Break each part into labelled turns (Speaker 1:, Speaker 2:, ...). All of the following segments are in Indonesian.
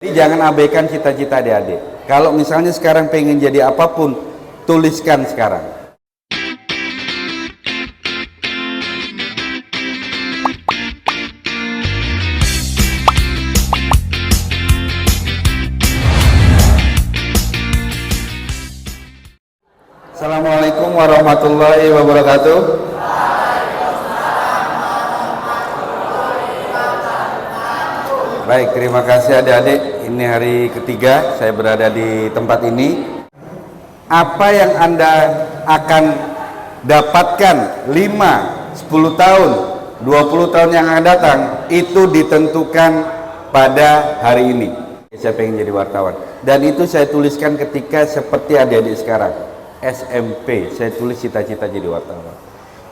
Speaker 1: Jadi jangan abaikan cita-cita adik-adik. Kalau misalnya sekarang pengen jadi apapun, tuliskan sekarang. Assalamualaikum warahmatullahi wabarakatuh. Baik, terima kasih adik-adik. Ini hari ketiga saya berada di tempat ini. Apa yang Anda akan dapatkan 5, 10 tahun, 20 tahun yang akan datang, itu ditentukan pada hari ini. Saya pengen jadi wartawan. Dan itu saya tuliskan ketika seperti adik-adik sekarang, SMP. Saya tulis cita-cita jadi wartawan.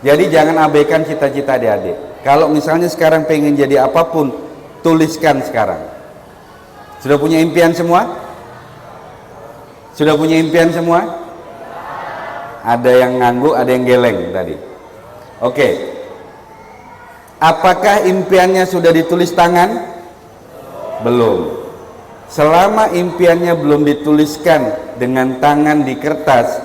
Speaker 1: Jadi jangan abaikan cita-cita adik-adik. Kalau misalnya sekarang pengen jadi apapun, tuliskan sekarang. Sudah punya impian semua? Sudah punya impian semua? Ada yang ngangguk, ada yang geleng tadi. Oke. Apakah impiannya sudah ditulis tangan? Belum. Selama impiannya belum dituliskan dengan tangan di kertas,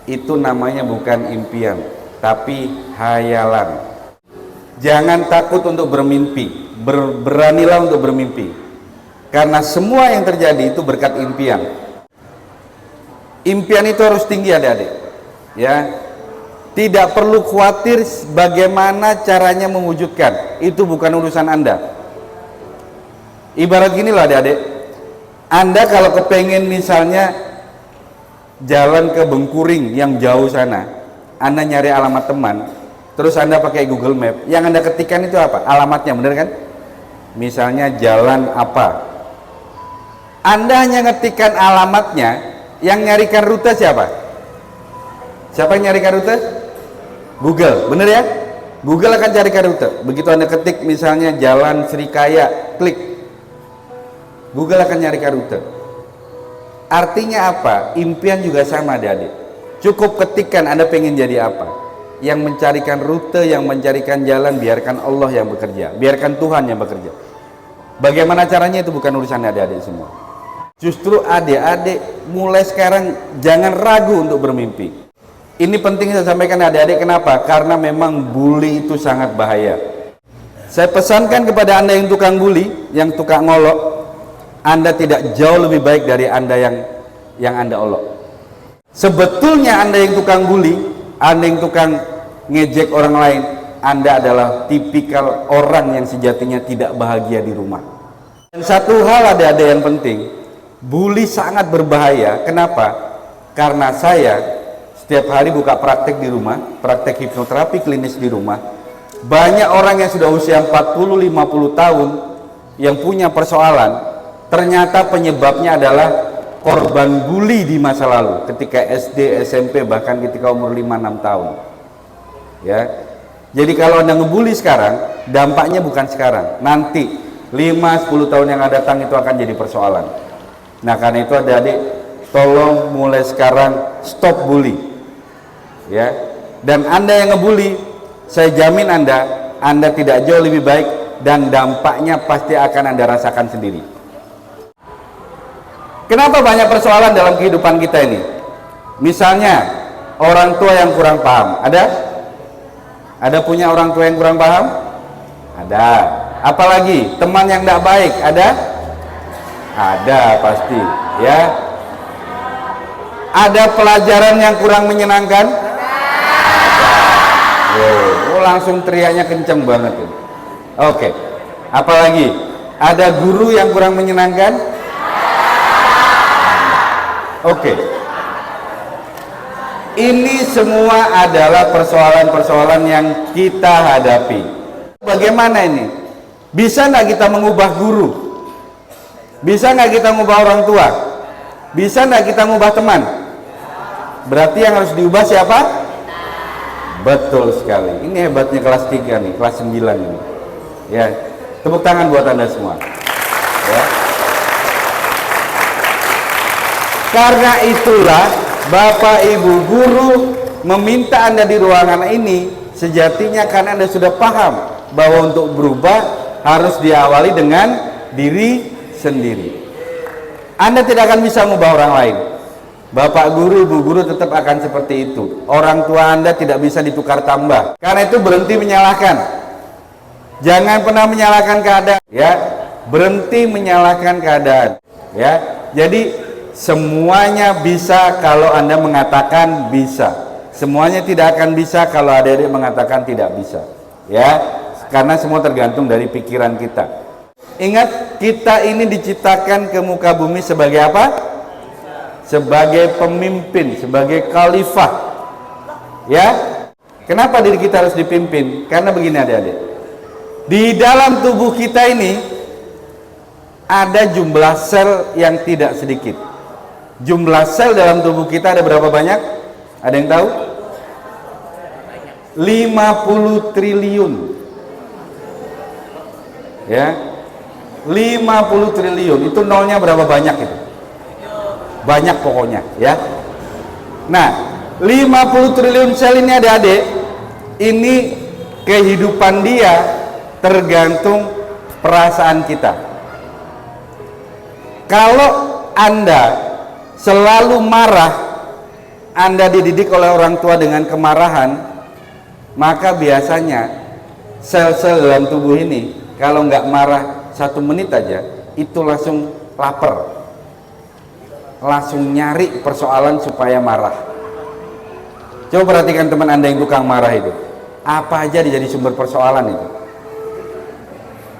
Speaker 1: itu namanya bukan impian, tapi hayalan. Jangan takut untuk bermimpi. Beranilah untuk bermimpi, karena semua yang terjadi itu berkat impian. Impian itu harus tinggi adik-adik, ya. Tidak perlu khawatir bagaimana caranya mewujudkan, itu bukan urusan Anda. Ibarat gini loh adik-adik, Anda kalau kepengen misalnya jalan ke Bengkuring yang jauh sana, Anda nyari alamat teman, terus Anda pakai Google Map, yang Anda ketikkan itu apa? Alamatnya, bener kan? Misalnya jalan apa, Anda hanya ngetikkan alamatnya, yang nyarikan rute siapa? Siapa yang nyarikan rute? Google, bener ya? Google akan carikan rute. Begitu Anda ketik misalnya jalan Srikaya, klik, Google akan nyarikan rute. Artinya apa? Impian juga sama adik-adik. Cukup ketikkan Anda pengen jadi apa. Yang mencarikan rute, yang mencarikan jalan, biarkan Allah yang bekerja, biarkan Tuhan yang bekerja. Bagaimana caranya itu bukan urusan adik-adik semua. Justru adik-adik mulai sekarang jangan ragu untuk bermimpi. Ini penting saya sampaikan adik-adik. Kenapa? Karena memang bully itu sangat bahaya. Saya pesankan kepada Anda yang tukang bully, yang tukang ngolok, Anda tidak jauh lebih baik dari Anda yang Anda olok. Sebetulnya Anda yang tukang bully, Anda yang tukang ngejek orang lain, Anda adalah tipikal orang yang sejatinya tidak bahagia di rumah. Dan satu hal ada yang penting, bully sangat berbahaya. Kenapa? Karena saya setiap hari buka praktek di rumah, praktek hipnoterapi klinis di rumah. Banyak orang yang sudah usia 40-50 tahun yang punya persoalan, ternyata penyebabnya adalah korban bully di masa lalu, ketika SD, SMP, bahkan ketika umur 5-6 tahun. Ya. Jadi kalau Anda ngebully sekarang, dampaknya bukan sekarang, nanti 5-10 tahun yang akan datang itu akan jadi persoalan. Nah, karena itu adik-adik, tolong mulai sekarang stop bully. Ya. Dan Anda yang ngebully, saya jamin Anda tidak jauh lebih baik, dan dampaknya pasti akan Anda rasakan sendiri. Kenapa banyak persoalan dalam kehidupan kita ini? Misalnya orang tua yang kurang paham. Ada punya orang tua yang kurang paham? Ada. Apalagi teman yang tidak baik? Ada pasti, ya. Ada pelajaran yang kurang menyenangkan? Ada. Oh, langsung teriaknya kenceng banget. Oke. Apalagi? Ada guru yang kurang menyenangkan? Oke. Ini semua adalah persoalan-persoalan yang kita hadapi. Bagaimana ini? Bisa nggak kita mengubah guru? Bisa nggak kita mengubah orang tua? Bisa nggak kita mengubah teman? Berarti yang harus diubah siapa? Betul sekali. Ini hebatnya kelas 3 nih, kelas 9 ini. Ya, tepuk tangan buat Anda semua. Ya. Karena itulah Bapak Ibu guru meminta Anda di ruangan ini, sejatinya karena Anda sudah paham bahwa untuk berubah harus diawali dengan diri sendiri. Anda tidak akan bisa mengubah orang lain. Bapak guru, ibu guru tetap akan seperti itu. Orang tua Anda tidak bisa ditukar tambah. Karena itu berhenti menyalahkan. Jangan pernah menyalahkan keadaan, ya. Berhenti menyalahkan keadaan, ya. Jadi semuanya bisa kalau Anda mengatakan bisa. Semuanya tidak akan bisa kalau adik-adik mengatakan tidak bisa, ya. Karena semua tergantung dari pikiran kita. Ingat, kita ini diciptakan ke muka bumi sebagai apa? Sebagai pemimpin, sebagai khalifah, ya. Kenapa diri kita harus dipimpin? Karena begini adik-adik, di dalam tubuh kita ini ada jumlah sel yang tidak sedikit. Jumlah sel dalam tubuh kita ada berapa banyak? Ada yang tahu? 50 triliun, ya. 50 triliun, itu nolnya berapa banyak itu? Banyak pokoknya, ya. Nah, 50 triliun sel ini adik-adik, ini kehidupan dia tergantung perasaan kita. Kalau Anda selalu marah, Anda dididik oleh orang tua dengan kemarahan, maka biasanya sel-sel dalam tubuh ini kalau nggak marah 1 menit aja, itu langsung lapar, langsung nyari persoalan supaya marah. Coba perhatikan teman Anda yang tukang marah itu, apa aja jadi sumber persoalan itu,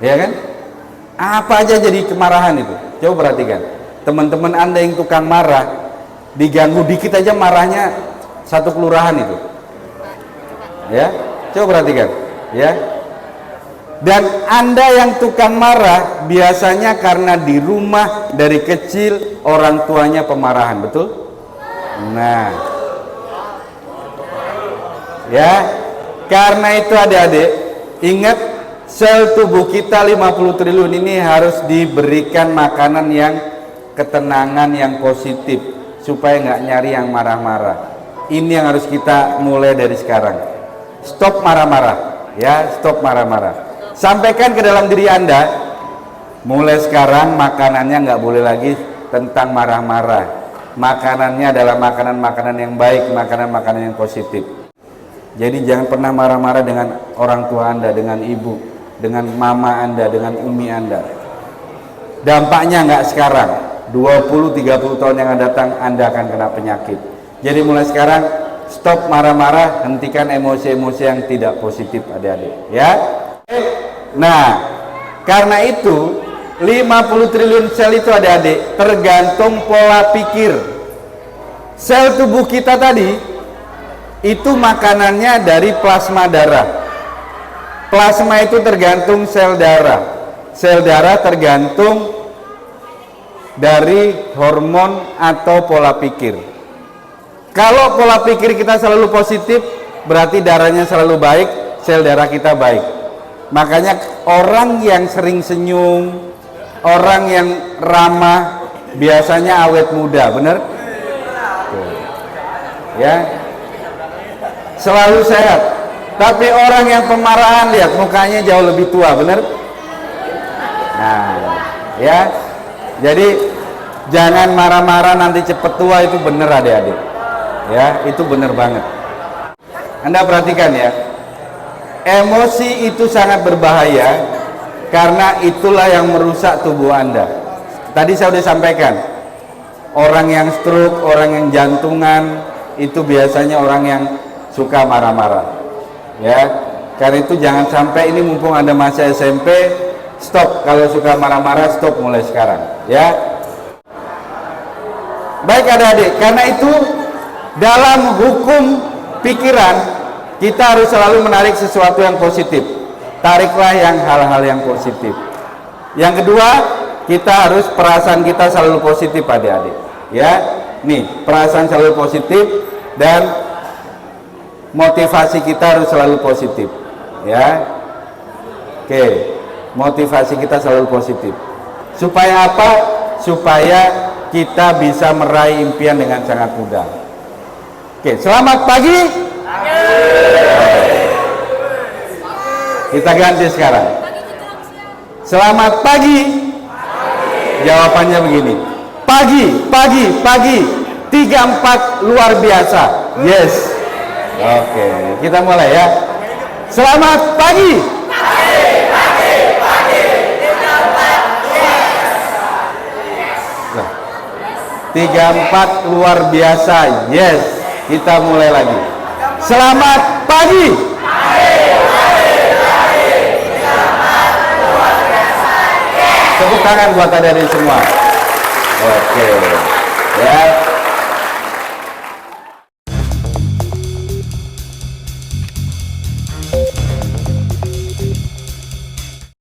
Speaker 1: ya kan? Apa aja jadi kemarahan itu. Coba perhatikan teman-teman Anda yang tukang marah, diganggu dikit aja marahnya 1 kelurahan itu, ya. Coba perhatikan, ya. Dan Anda yang tukang marah biasanya karena di rumah dari kecil orang tuanya pemarahan, betul? Nah, ya, karena itu adik-adik, ingat, sel tubuh kita 50 triliun ini harus diberikan makanan yang ketenangan, yang positif, supaya nggak nyari yang marah-marah. Ini yang harus kita mulai dari sekarang. Stop marah-marah, ya, stop marah-marah. Sampaikan ke dalam diri Anda, mulai sekarang makanannya nggak boleh lagi tentang marah-marah. Makanannya adalah makanan-makanan yang baik, makanan-makanan yang positif. Jadi jangan pernah marah-marah dengan orang tua Anda, dengan ibu, dengan mama Anda, dengan umi Anda. Dampaknya nggak sekarang, 20-30 tahun yang akan datang Anda akan kena penyakit. Jadi mulai sekarang stop marah-marah, hentikan emosi-emosi yang tidak positif adik-adik, ya. Nah, karena itu 50 triliun sel itu adik-adik tergantung pola pikir. Sel tubuh kita tadi itu makanannya dari plasma darah. Plasma itu tergantung sel darah. Sel darah tergantung dari hormon atau pola pikir. Kalau pola pikir kita selalu positif, berarti darahnya selalu baik, sel darah kita baik. Makanya orang yang sering senyum, orang yang ramah, biasanya awet muda, bener? Ya, selalu sehat. Tapi orang yang pemarahan, lihat mukanya jauh lebih tua, bener? Nah, ya, jadi jangan marah-marah nanti cepet tua, itu bener adik-adik. Ya, itu bener banget. Anda perhatikan ya, emosi itu sangat berbahaya karena itulah yang merusak tubuh Anda. Tadi saya sudah sampaikan, orang yang stroke, orang yang jantungan, itu biasanya orang yang suka marah-marah. Ya, karena itu jangan sampai, ini mumpung Anda masih SMP, stop. Kalau suka marah-marah, stop mulai sekarang. Ya, baik adik-adik, karena itu dalam hukum pikiran kita harus selalu menarik sesuatu yang positif. Tariklah yang hal-hal yang positif. Yang kedua, kita harus perasaan kita selalu positif adik-adik. Ya, nih perasaan selalu positif dan motivasi kita harus selalu positif. Ya, oke, motivasi kita selalu positif. Supaya apa? Supaya kita bisa meraih impian dengan sangat mudah. Oke, selamat pagi. Kita ganti sekarang. Selamat pagi. Jawabannya begini. pagi. 34 luar biasa. Yes. Oke, kita mulai ya. Selamat pagi. 34 luar biasa. Yes. Kita mulai lagi. Selamat pagi. Tepuk tangan buat adik-adik semua. Oke. Ya.